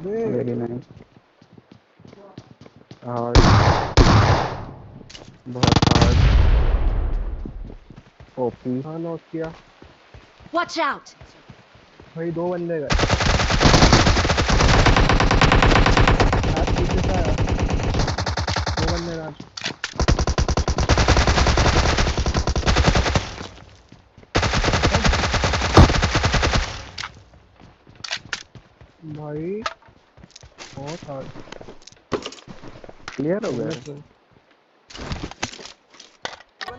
Very nice. Hard, बहुत hard. OP. हाँ knock किया Watch out! भाई, 2 बंदे गए। आज पीछे से आया, 2 बंदे गए आज। भाई बहुत हार्ड क्लियर हो गया। से।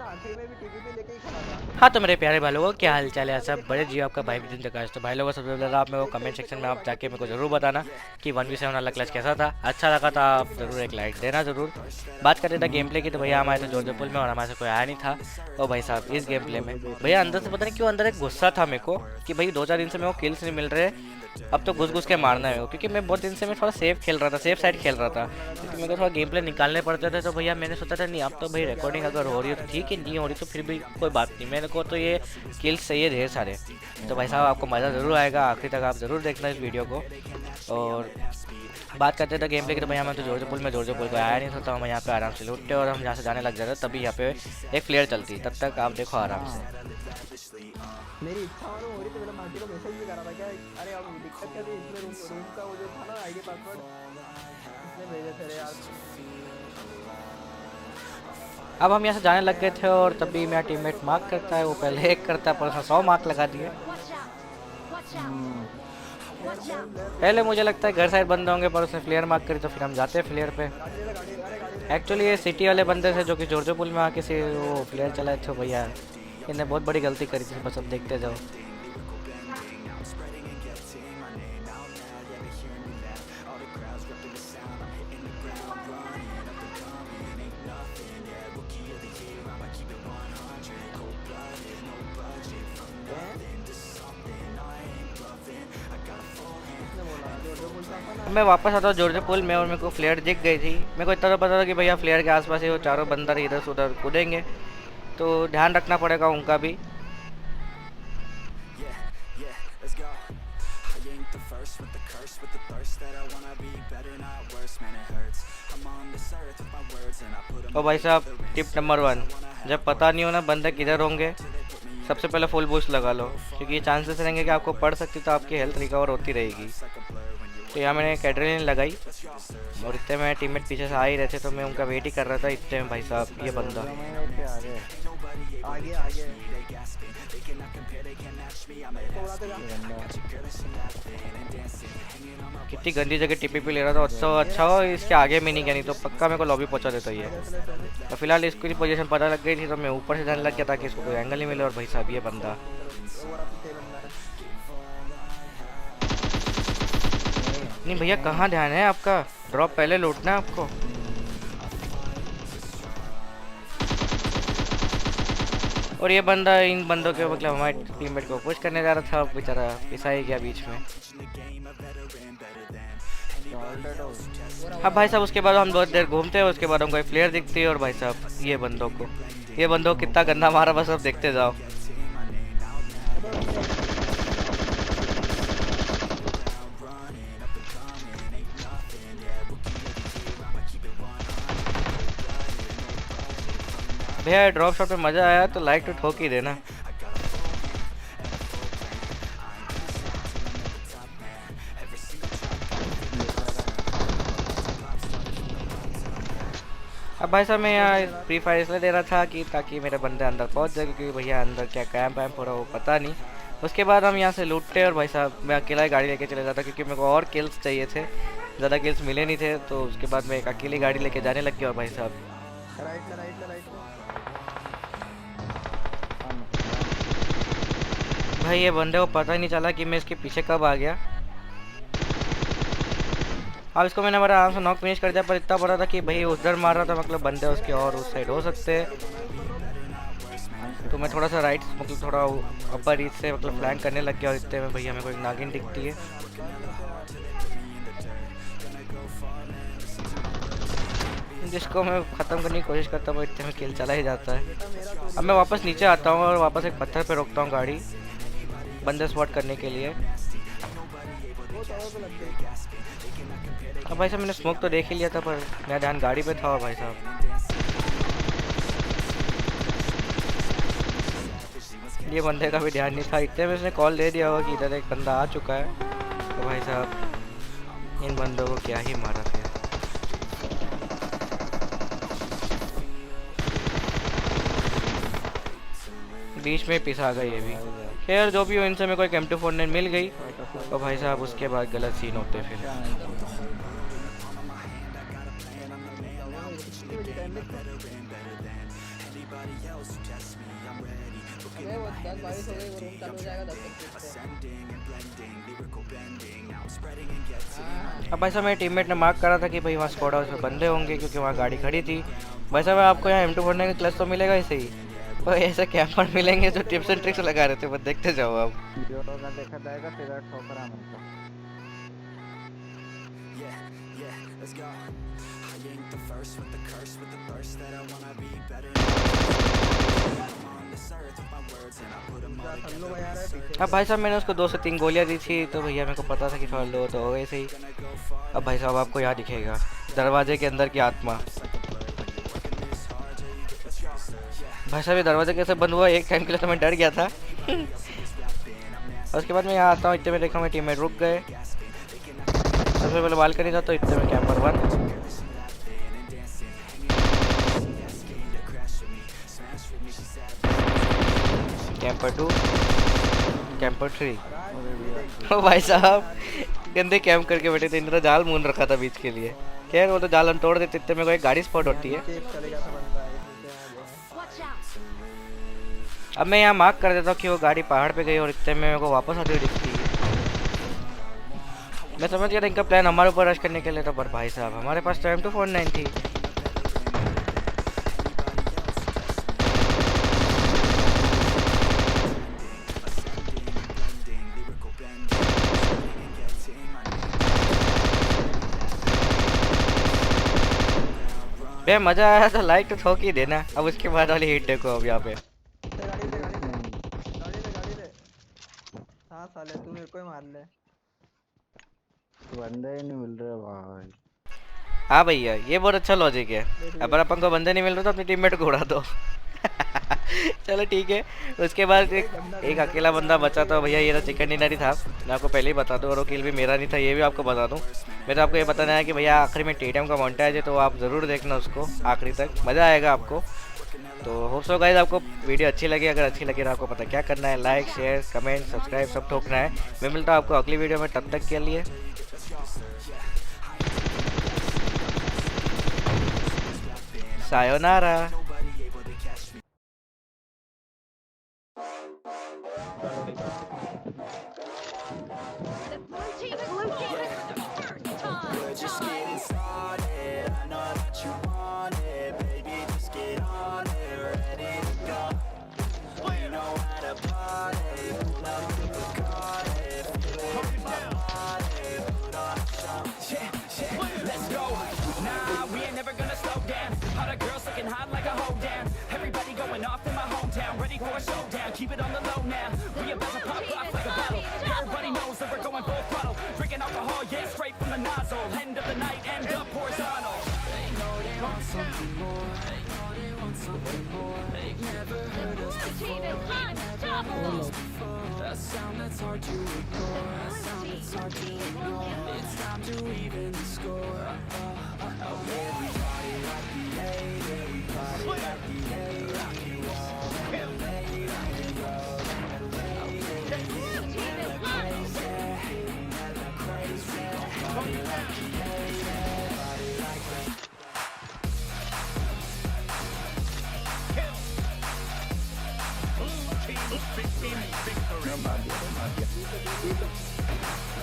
आखिर में भी टीपीपी लेके ही खड़ा था। हाँ तो मेरे प्यारे भाई लोगों, क्या हाल चाल है सब? बड़े जी आपका भाई विदिन प्रकाश। तो भाई लोगों सबसे पहले आप मेरे को कमेंट सेक्शन में आप जाके मेरे को जरूर बताना कि 1v7 वाला क्लच कैसा था। अच्छा लगा था आप जरूर एक लाइक देना जरूर। बात करते थे गेम प्ले की, तो भैया हमारे तो जोधपुर में और हमारे से कोई आया नहीं था। और भाई साहब इस गेम प्ले में भैया अंदर से पता नहीं क्यों अंदर एक गुस्सा था मेरे को कि भाई 2-4 दिन से मेरे को किल्स नहीं मिल रहे, अब तो घुस घुस के मारना है। क्योंकि मैं बहुत दिन से मैं थोड़ा सेफ खेल रहा था, सेफ साइड खेल रहा था, क्योंकि मेरे को थोड़ा गेम प्ले निकालने पड़ते थे। तो भैया मैंने सोचा था नहीं, अब तो भाई रिकॉर्डिंग अगर हो रही है तो ठीक है, नहीं हो रही तो फिर भी कोई बात नहीं, मेरे को तो ये किल्स चाहिए ढेर सारे। तो भाई साहब आपको मज़ा ज़रूर आएगा, आखिर तक आप ज़रूर देखना इस वीडियो को। और बात करते थे गेम प्ले की, तो भैया मैं तो जोरजपुर में को आया नहीं था, तो हम यहाँ पे आराम से लूटते और हम यहाँ से जाने लग जाते, तभी यहाँ पे एक फ्लेयर चलती, तब तक आप देखो आराम से। मेरी इच्छा मालूम हो रही थी, मैंने मार्टी को मैसेज भी करा था क्या, अरे अब दिक्कत क्या थी इसमें, रूम का वो जो था ना आईडी पासवर्ड इसने भेजे थे यार। अब हम यहाँ से जाने लग गए थे और तभी मेरा टीममेट मार्क करता है, वो पहले 1 करता है पर उसने 100 मार्क लगा दिए। पहले मुझे लगता है घर साइड बंदे होंगे पर उसने फ्लेयर मार्क करी, तो फिर हम जाते हैं फ्लेयर पे। एक्चुअली ये सिटी वाले बंदे थे जो कि जोरजपुर में आके से वो फ्लेयर चलाए थे। भैया इन्हें बहुत बड़ी गलती करी थी, बस अब देखते जाओ। मैं वापस आता हूँ जोरजपुर में और मेरे को फ्लेयर दिख गई थी। मेरे को इतना तो पता था कि भैया फ्लेयर के आसपास ही वो चारों बंदर इधर से उधर कूदेंगे, तो ध्यान रखना पड़ेगा उनका भी। और भाई साहब टिप नंबर 1, जब पता नहीं हो ना बंदे किधर होंगे, सबसे पहले फुल बूस्ट लगा लो, क्योंकि ये चांसेस रहेंगे कि आपको पड़ सकती तो आपकी हेल्थ रिकवर होती रहेगी। तो यहाँ मैंने कैटरीन लगाई और इतने में टीममेट पीछे से आ ही रहे थे, तो मैं उनका वेट ही कर रहा था। इतने में भाई साहब ये बंदा कितनी गंदी जगह टीपीपी ले रहा था। अच्छा हो इसके आगे में नहीं गया, नहीं तो पक्का मेरे को लॉबी पहुंचा देता ये। तो फिलहाल इसकी पोजीशन पता लग गई थी, तो मैं ऊपर से जाने लग गया ताकि इसको कोई एंगल नहीं मिले। और भाई साहब ये बंदा नहीं भैया, कहाँ ध्यान है आपका? ड्रॉप पहले लूटना है आपको। और ये बंदा इन बंदों के मतलब हमारे टीममेट को पुश करने जा रहा था, बेचारा पिसा ही गया बीच में। हाँ भाई साहब उसके बाद हम बहुत देर घूमते हैं, उसके बाद हमको एक प्लेयर दिखती है और भाई साहब ये बंदों को कितना गंदा मारा, बस अब देखते जाओ। भैया ड्रॉप शॉट में मज़ा आया तो लाइक तो ठोक ही देना। अब भाई साहब मैं यहाँ फ्री फायर इसलिए दे रहा था कि ताकि मेरे बंदे अंदर पहुँच जाए, क्योंकि भैया अंदर क्या कैंप वैम्प हो रहा वो पता नहीं। उसके बाद हम यहाँ से लूटते और भाई साहब मैं अकेला ही गाड़ी लेके चले जाता, क्योंकि मेरे को और किल्स चाहिए थे, ज़्यादा किल्स मिले नहीं थे। तो उसके बाद मैं एक अकेली गाड़ी लेके जाने लग गया। और भाई साहब भाई ये बंदे को पता ही नहीं चला कि मैं इसके पीछे कब आ गया। अब इसको मैंने बड़ा आराम से नॉक फिनिश कर दिया, पर इतना बड़ा था कि भाई उधर मार रहा था, मतलब बंदे उसके और उस साइड हो सकते हैं। तो मैं थोड़ा सा राइट मतलब थोड़ा अपर रीच से मतलब फ्लैंक करने लग गया। और इतने में भैया मेरे को एक नागिन दिखती है, जिसको मैं ख़त्म करने की कोशिश करता हूँ, इतने में किल चला ही जाता है। अब मैं वापस नीचे आता हूँ और वापस एक पत्थर पे रोकता हूँ गाड़ी बंदे स्पॉट करने के लिए। वो तो और लग गई। अब भाई साहब मैंने स्मोक तो देख ही लिया था, पर मेरा ध्यान गाड़ी पे था। और भाई साहब ये बंदे का भी ध्यान नहीं था, इतने में उसने कॉल दे दिया होगा कि इधर एक बंदा आ चुका है। तो भाई साहब इन बंदों को क्या ही मारा फिर। बीच में पिसा गई ये भी। खैर जो भी हो, इनसे मेरे को एक M249 मिल गई। और भाई साहब उसके बाद गलत सीन होते फिर। अबे वो 10-22 हो गई, वो रूम चालू हो जाएगा 10 तक से। अब भाई साहब मेरे टीममेट ने मार्क करा था कि भाई वहाँ स्क्वाड हाउस में बंदे होंगे, क्योंकि वहाँ गाड़ी खड़ी थी। भाई साहब आपको यहाँ M249 का क्लच तो मिलेगा ऐसे ही, और ऐसे कैंपर मिलेंगे जो टिप्स एंड ट्रिक्स लगा रहे थे। बस देखते जाओ आप। जो होगा देखा जाएगा, सीधा ठोकरा मिलता। हेलो भाई आ रहा है पीछे। अब भाई साहब मैंने उसको 2 से 3 गोलियां दी थी, तो भैया मेरे को पता था कि थोड़ा लो तो हो गए सही। अब भाई साहब आपको यहाँ दिखेगा दरवाजे के अंदर की आत्मा। भाई साहब ये दरवाजा कैसे बंद हुआ, एक टाइम के लिए तो मैं डर गया था। और उसके बाद मैं यहाँ आता हूँ, इतने में देखा मेरे टीममेट रुक गए। सबसे पहले बालकनी था, तो इतने में कैंपर 1, कैंपर 2, कैंपर 3। ओ भाई साहब गंदे कैंप करके बैठे थे, इन्होंने जाल मून रखा था बीच के लिए। खैर वो तो जाल हम तोड़ देते, इतने में कोई एक गाड़ी स्पॉट होती है। चेप चलेगा तो बनता है। Watch out! अब मैं यहाँ मार्क कर देता हूँ कि वो गाड़ी पहाड़ पे गई, और इतने में मेरे को वापस आती हुई दिखती है। मैं समझ गया था इनका प्लान हमारे ऊपर रश करने के लिए था, पर भाई साहब हमारे पास तो M249 थी। बे मजा आया तो लाइक तो ठोक ही देना। अब उसके बाद वाली हिट देखो अब यहाँ पे। गाड़ी ले। हाँ साले तू मेरे को ही मार ले। बंदे ही नहीं मिल रहे भाई। हाँ भैया ये बहुत अच्छा लॉजिक है। अगर अपन को बंदे नहीं मिल रहे तो अपने टीममेट को उड़ा दो। चलो ठीक है। उसके बाद एक अकेला बंदा बचा था भैया, ये ना चिकन डिनर ही था। मैं आपको पहले ही बता दूं, और वो किल भी मेरा नहीं था, ये भी आपको बता दूं। मैं तो आपको ये बताना है कि भैया आखिरी में टीडीएम का मोन्टाज है, तो आप ज़रूर देखना उसको आखिरी तक, मज़ा आएगा आपको। तो होप सो गाइस आपको वीडियो अच्छी लगी। अगर अच्छी लगी तो आपको पता क्या करना है, लाइक शेयर कमेंट सब्सक्राइब सब ठोकना है। मैं मिलता हूँ आपको अगली वीडियो में, तब तक के लिए sayonara. The blue team is losing first time. We're just getting started. I know that you want it, baby. Just get on it, ready to go. We know how to party, love to Bacardi, feeling my body, put on a show. Yeah, let's go. Nah, we ain't never gonna slow down. All the girls looking hot like a hoe down. Everybody going off in my hometown, ready for a showdown. Keep it on the low now. We about to pop off like a bottle. Everybody knows that we're going full throttle. Drinking alcohol, yeah, straight from the nozzle. End of the night, end up horizontal. They know they want something more. They know they want something more. They've never heard us Blue team is unstoppable. a sound that's hard to ignore. A sound that's hard to ignore. It's time to even the score. Everybody like the hate. Everybody like the hate. Rock you all. Blue team is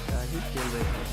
क्या ही खेल रहे हैं।